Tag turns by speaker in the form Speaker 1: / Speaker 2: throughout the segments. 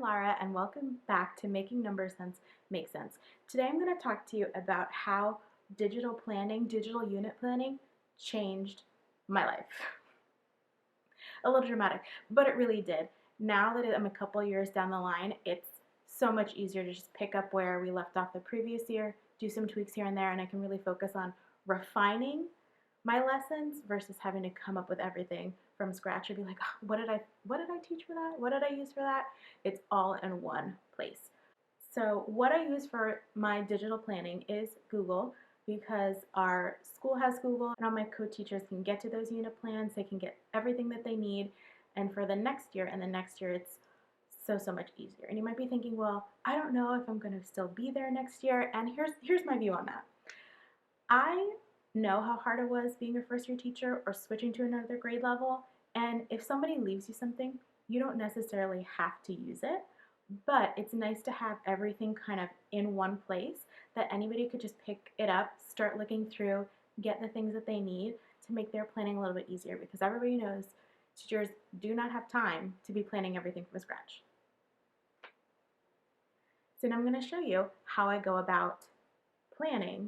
Speaker 1: Lara, and welcome back to Making Number Sense Make Sense. Today I'm going to talk to you about how digital planning, digital unit planning, changed my life. A little dramatic, but it really did. Now that I'm a couple years down the line, it's so much easier to just pick up where we left off the previous year, do some tweaks here and there, and I can really focus on refining my lessons versus having to come up with everything from scratch or be like, oh, what did I teach for that? What did I use for that? It's all in one place. So what I use for my digital planning is Google, because our school has Google and all my co-teachers can get to those unit plans. They can get everything that they need. And for the next year and the next year, it's so much easier. And you might be thinking, well, I don't know if I'm going to still be there next year. And here's my view on that. I know how hard it was being a first year teacher or switching to another grade level. And if somebody leaves you something, you don't necessarily have to use it, but it's nice to have everything kind of in one place that anybody could just pick it up, start looking through, get the things that they need to make their planning a little bit easier, because everybody knows teachers do not have time to be planning everything from scratch. So now I'm going to show you how I go about planning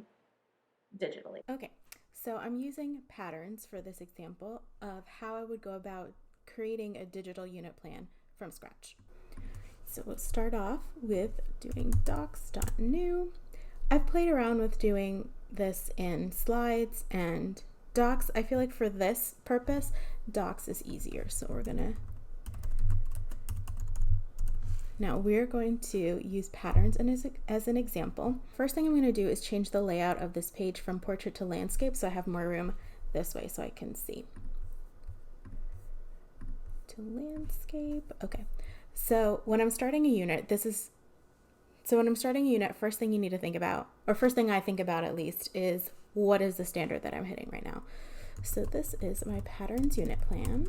Speaker 1: digitally. Okay, so I'm using patterns for this example of how I would go about creating a digital unit plan from scratch. So we'll start off with doing docs.new. I've played around with doing this in slides and docs. I feel like for this purpose, docs is easier. So now we're going to use patterns as an example. First thing I'm going to do is change the layout of this page from portrait to landscape so I have more room this way so I can see. To landscape. Okay. So when I'm starting a unit, first thing you need to think about, or first thing I think about at least, is what is the standard that I'm hitting right now. So this is my patterns unit plan.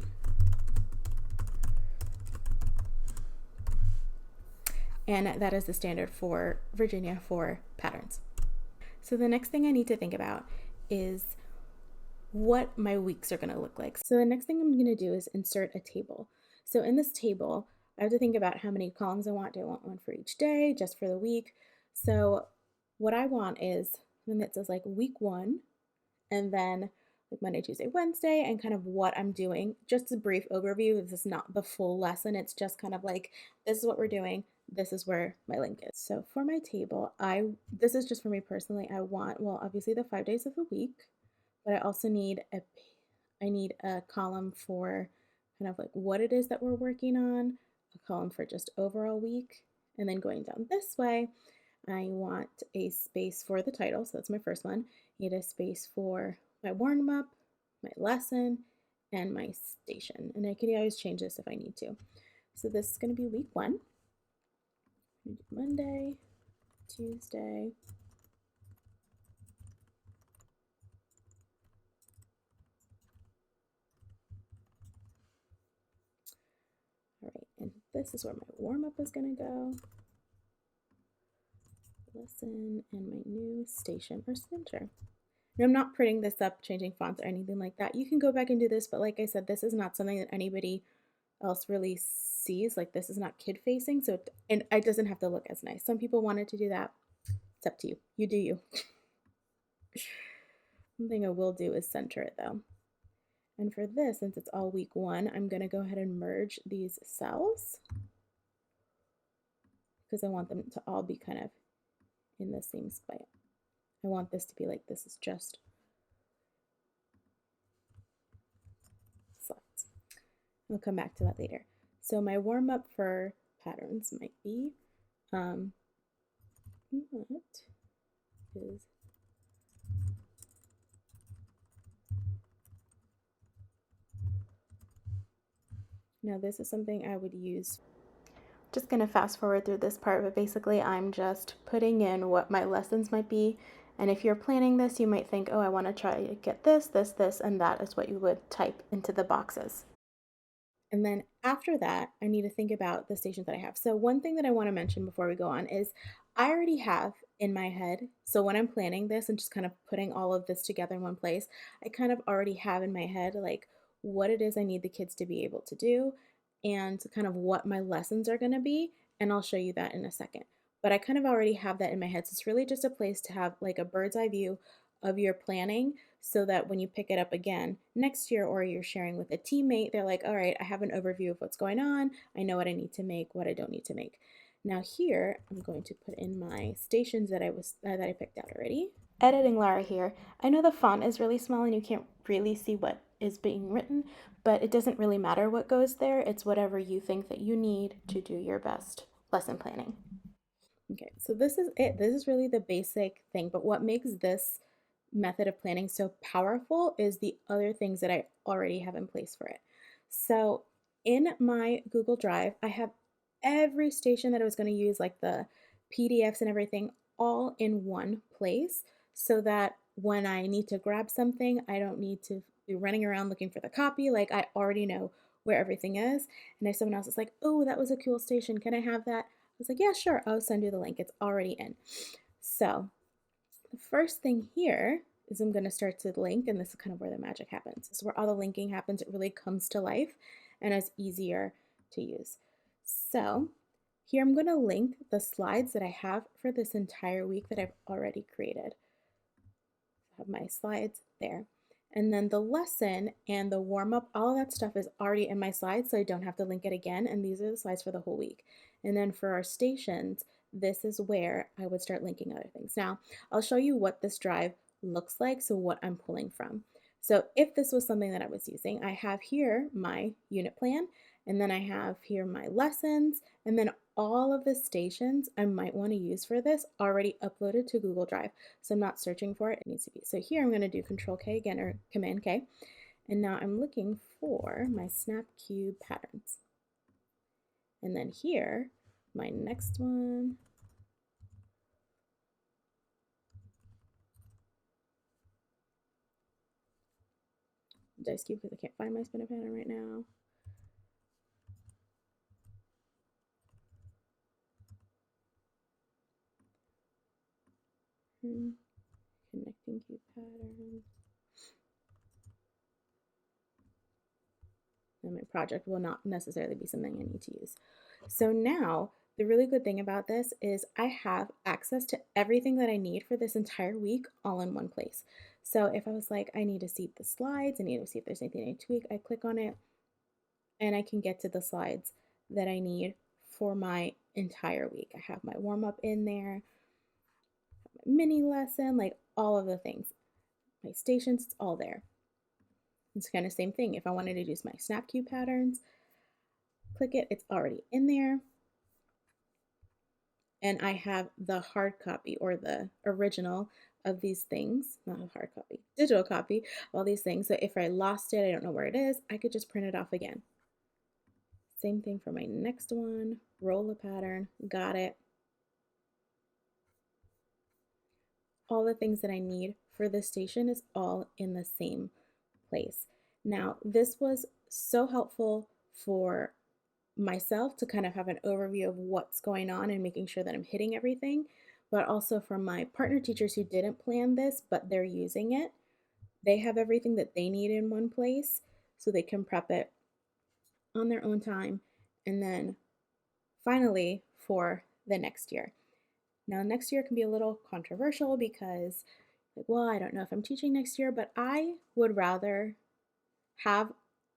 Speaker 1: And that is the standard for Virginia for patterns. So the next thing I need to think about is what my weeks are going to look like. So the next thing I'm going to do is insert a table. So in this table, I have to think about how many columns I want. Do I want one for each day, just for the week? So what I want is one that says like week 1, and then like Monday, Tuesday, Wednesday, and kind of what I'm doing. Just a brief overview. This is not the full lesson. It's just kind of like, this is what we're doing. This is where my link is. So for my table, this is just for me personally. I want, well, obviously the 5 days of the week, but I also need a column for kind of like what it is that we're working on, a column for just overall week, and then going down this way, I want a space for the title. So that's my first one. I need a space for my warm up, my lesson, and my station. And I can always change this if I need to. So this is going to be week 1. Monday, Tuesday, all right, and this is where my warm-up is going to go. Lesson and my new station or center. Now I'm not printing this up, changing fonts or anything like that. You can go back and do this, but like I said, this is not something that anybody else really sees. Like, this is not kid facing, so it doesn't have to look as nice. Some people wanted to do that. It's up to you. You do you. One thing I will do is center it though. And for this, since it's all week 1, I'm going to go ahead and merge these cells because I want them to all be kind of in the same spot. I want this to be like, this is just slides. We'll come back to that later. So my warm up for patterns might be, now this is something I would use. Just going to fast forward through this part, but basically I'm just putting in what my lessons might be. And if you're planning this, you might think, oh, I want to try to get this, and that is what you would type into the boxes. And then after that, I need to think about the stations that I have. So one thing that I want to mention before we go on is I already have in my head, so when I'm planning this and just kind of putting all of this together in one place, I kind of already have in my head like what it is I need the kids to be able to do and kind of what my lessons are going to be, and I'll show you that in a second. But I kind of already have that in my head. So it's really just a place to have like a bird's eye view of your planning so that when you pick it up again next year or you're sharing with a teammate, they're like, all right, I have an overview of what's going on. I know what I need to make, what I don't need to make. Now here, I'm going to put in my stations that I picked out already. Editing Lara here. I know the font is really small and you can't really see what is being written, but it doesn't really matter what goes there. It's whatever you think that you need to do your best lesson planning. Okay, so this is it. This is really the basic thing, but what makes this method of planning so powerful is the other things that I already have in place for it. So in my Google Drive, I have every station that I was going to use, like the PDFs and everything, all in one place so that when I need to grab something, I don't need to be running around looking for the copy. Like I already know where everything is. And if someone else is like, oh, that was a cool station, can I have that? I was like, yeah, sure, I'll send you the link. It's already in. So the first thing here is I'm going to start to link, and this is kind of where the magic happens. This is where all the linking happens. It really comes to life and is easier to use. So here I'm going to link the slides that I have for this entire week that I've already created. I have my slides there. And then the lesson and the warm up, all of that stuff is already in my slides, so I don't have to link it again. And these are the slides for the whole week. And then for our stations, this is where I would start linking other things. Now, I'll show you what this drive looks like, so what I'm pulling from. So if this was something that I was using, I have here my unit plan, and then I have here my lessons, and then all of the stations I might want to use for this already uploaded to Google Drive. So I'm not searching for it, it needs to be. So here I'm going to do Control K again, or Command K, and now I'm looking for my snap cube patterns. And then here, my next one, dice cube because I can't find my spinner pattern right now. Connecting cube pattern. And my project will not necessarily be something I need to use. So now the really good thing about this is I have access to everything that I need for this entire week all in one place. So if I was like, I need to see the slides, I need to see if there's anything I need to tweak, I click on it and I can get to the slides that I need for my entire week. I have my warm up in there, my mini lesson, like all of the things. My stations, it's all there. It's kind of same thing. If I wanted to use my snap cube patterns, click it, it's already in there. And I have the hard copy or the original of these things, not a hard copy, digital copy of all these things. So if I lost it, I don't know where it is, I could just print it off again. Same thing for my next one, roll a pattern, got it. All the things that I need for this station is all in the same place. Now, this was so helpful for myself to kind of have an overview of what's going on and making sure that I'm hitting everything, but also for my partner teachers who didn't plan this, but they're using it. They have everything that they need in one place so they can prep it on their own time. And then finally, for the next year. Now, next year can be a little controversial because, like, well, I don't know if I'm teaching next year, but I would rather have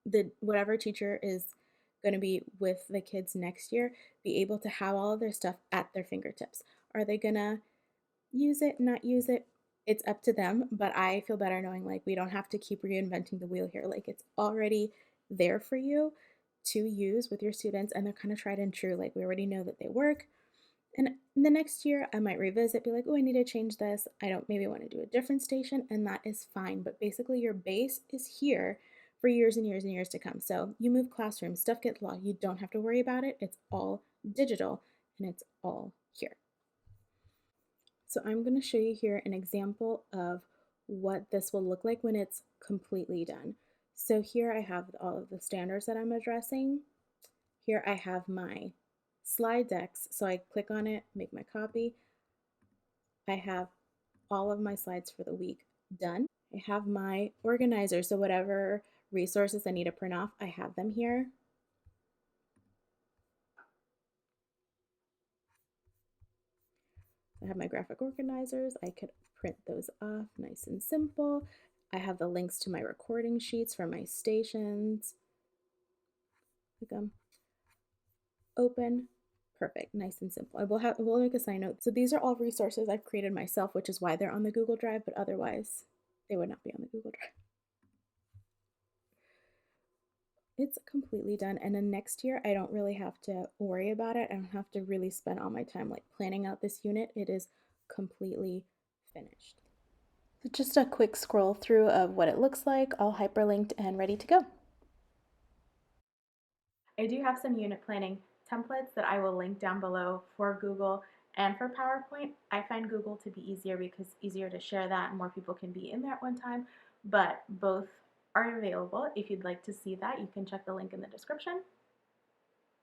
Speaker 1: the whatever teacher is going to be with the kids next year be able to have all of their stuff at their fingertips. Are they going to use it, not use it? It's up to them, but I feel better knowing like we don't have to keep reinventing the wheel here. Like it's already there for you to use with your students and they're kind of tried and true. Like we already know that they work. And the next year I might revisit, be like, oh, I need to change this. I don't maybe want to do a different station, and that is fine. But basically your base is here for years and years and years to come. So you move classrooms, stuff gets lost. You don't have to worry about it. It's all digital and it's all here. So I'm going to show you here an example of what this will look like when it's completely done. So here I have all of the standards that I'm addressing. Here I have my slide decks. So I click on it, make my copy. I have all of my slides for the week done. I have my organizer. So whatever resources I need to print off, I have them here. have my graphic organizers. I could print those off nice and simple. I have the links to my recording sheets for my stations. Click them. Open. Perfect, nice and simple. We'll make a side note. So these are all resources I've created myself, which is why they're on the Google Drive, but otherwise they would not be on the Google Drive. It's completely done, and then next year I don't really have to worry about it. I don't have to really spend all my time like planning out this unit. It is completely finished. So just a quick scroll through of what it looks like, all hyperlinked and ready to go. I do have some unit planning templates that I will link down below for Google and for PowerPoint. I find Google to be easier because it's easier to share that and more people can be in there at one time, but both are available. If you'd like to see that, you can check the link in the description.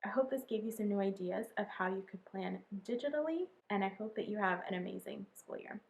Speaker 1: I hope this gave you some new ideas of how you could plan digitally, and I hope that you have an amazing school year.